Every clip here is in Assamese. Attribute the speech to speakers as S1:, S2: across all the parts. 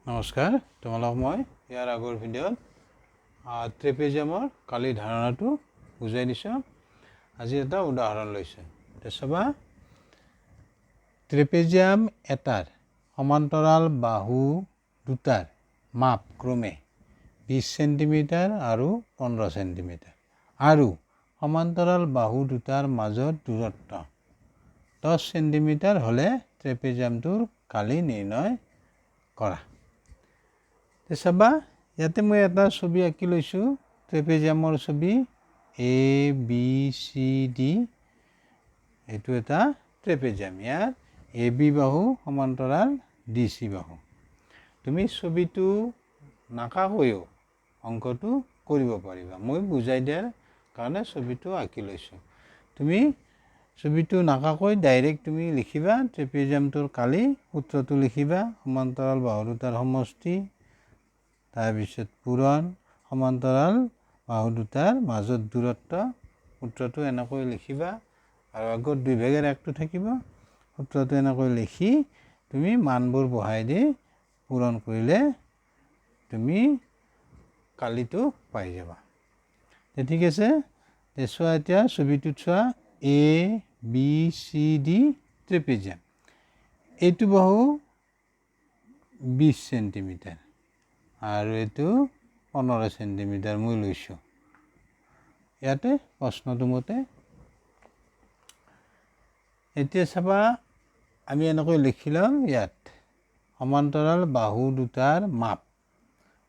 S1: নমস্কাৰ, তোমালোক মই ইয়াৰ আগৰ ভিডিঅ'ত ট্ৰেপেজিয়ামৰ কালি ধাৰণাটো বুজাই দিছোঁ। আজি এটা উদাহৰণ লৈছোঁ। চাবা, ট্ৰেপেজিয়াম এটাৰ সমান্তৰাল বাহু দুটাৰ মাপ ক্ৰমে 20 চেণ্টিমিটাৰ আৰু 15 চেণ্টিমিটাৰ আৰু সমান্তৰাল বাহু দুটাৰ মাজত দূৰত্ব 10 চেণ্টিমিটাৰ হ'লে ট্ৰেপেজিয়ামটোৰ কালি নিৰ্ণয় কৰা। চাবা, ইয়াতে মই এটা ছবি আঁকি লৈছোঁ, ট্ৰেপেজিয়ামৰ ছবি ABCD। এইটো এটা ট্ৰেপেজিয়াম। ইয়াৰ AB বাহু সমান্তৰাল DC বাহু। তুমি ছবিটো নাকাকৈও অংকটো কৰিব পাৰিবা। মই বুজাই দিয়াৰ কাৰণে ছবিটো আঁকি লৈছোঁ। তুমি ছবিটো নাকাকৈ ডাইৰেক্ট তুমি লিখিবা ট্ৰেপেজিয়ামটোৰ কালি। সূত্ৰটো লিখিবা, সমান্তৰাল বাহু দুটাৰ সমষ্টি, তাৰপিছত পূৰণ, সমান্তৰাল বাহু দুটাৰ মাজত দূৰত্ব। সূত্ৰটো এনেকৈ লিখিবা আৰু আগত 2/1টো থাকিব। সূত্ৰটো এনেকৈ লিখি তুমি মানবোৰ বহাই দি পূৰণ কৰিলে তুমি কালিটো পাই যাবা। ঠিক আছে, চোৱা এতিয়া ছবিটোত চোৱা, ABCD ট্ৰেপেজিয়াম। এইটো বাহু 20 চেণ্টিমিটাৰ আৰু এইটো 15 চেণ্টিমিটাৰ মই লৈছোঁ ইয়াতে প্ৰশ্নটো মতে। এতিয়া চাবা, আমি এনেকৈ লিখি ল'ম ইয়াত সমান্তৰাল বাহু দুটাৰ মাপ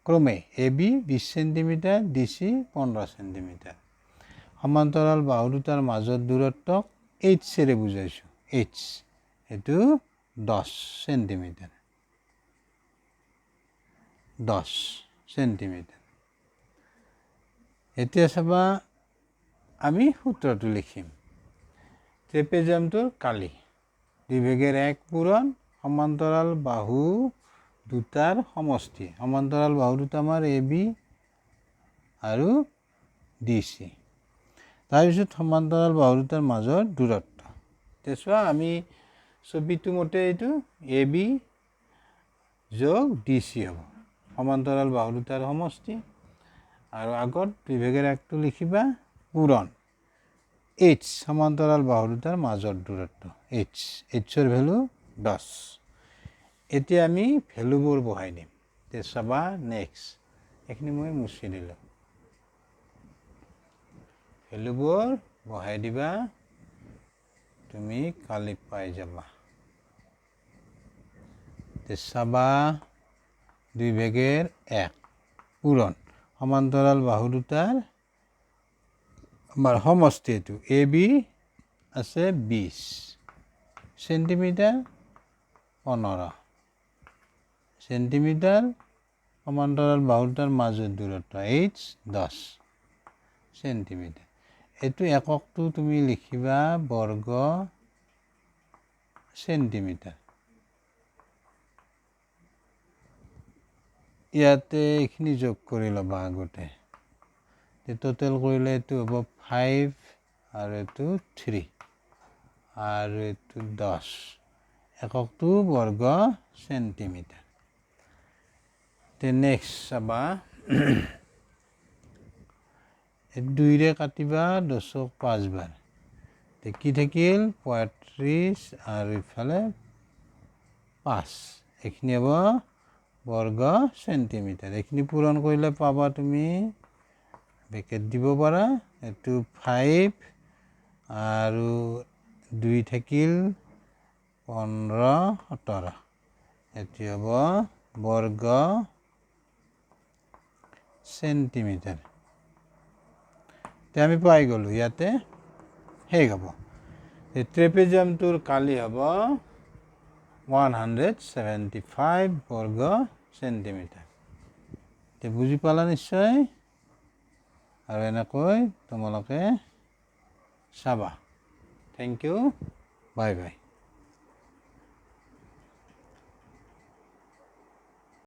S1: ক্ৰমে AB 20 চেণ্টিমিটাৰ, DC 15 চেণ্টিমিটাৰ। সমান্তৰাল বাহু দুটাৰ মাজত দূৰত্বক Hৰে বুজাইছোঁ। H এইটো 10 চেণ্টিমিটাৰ, 10 চেণ্টিমিটাৰ। এতিয়া চাবা, আমি সূত্ৰটো লিখিম। ট্ৰেপেজিয়ামটোৰ কালি 2/1 পূৰণ সমান্তৰাল বাহু দুটাৰ সমষ্টি। সমান্তৰাল বাহু দুটা আমাৰ AB আৰু DC। তাৰপিছত সমান্তৰাল বাহু দুটাৰ মাজত দূৰত্ব। এতিয়া চোৱা, আমি ছবিটো মতে এইটো AB যোগ DC হ'ব, সমান্তৰাল বাহু দুটাৰ সমষ্টি। আৰু আগত 2/1টো লিখিবা, পূৰণ H, সমান্তৰাল বাহু দুটাৰ মাজৰ দূৰত্ব Hৰ ভেলু 10। এতিয়া আমি ভেলুবোৰ বহাই দিম। এতিয়া চাবা, নেক্সট এইখিনি মই মুছি দিলোঁ। ভেলুবোৰ বহাই দিবা, তুমি কালি পাই যাবা। চাবা, 2/1 পূৰণ সমান্তৰাল বাহু দুটাৰ আমাৰ সমষ্টি। এইটো AB আছে 20 চেণ্টিমিটাৰ, 15 চেণ্টিমিটাৰ। সমান্তৰাল বাহু দুটাৰ মাজত দূৰত্ব H 10 চেণ্টিমিটাৰ। এইটো এককটো তুমি লিখিবা বৰ্গ চেণ্টিমিটাৰ। ইয়াতে এইখিনি যোগ কৰি ল'বা আগতে। টোটেল কৰিলে এইটো হ'ব 5 আৰু এইটো 3 আৰু এইটো 10। এককটো বৰ্গ চেণ্টিমিটাৰ। নেক্সট চাবা, 2ৰে কাটিবা 10ক 5 বাৰ। কি থাকিল? 35 আৰু ইফালে 5। এইখিনি হ'ব বৰ্গ চেণ্টিমিটাৰ। এইখিনি পূৰণ কৰিলে পাবা তুমি, ব্ৰেকেট দিব পাৰা, এইটো 5 আৰু 2 থাকিল 15, 17। এইটো হ'ব বৰ্গ চেণ্টিমিটাৰ। এতিয়া আমি পাই গ'লোঁ, ইয়াতে শেষ হ'ব। ট্ৰেপেজিয়ামটোৰ কালি হ'ব 175 বৰ্গ চেণ্টিমিটাৰ। এতিয়া বুজি পালা নিশ্চয়। আৰু এনেকৈ তোমালোকে চাবা। Thank you, bye by.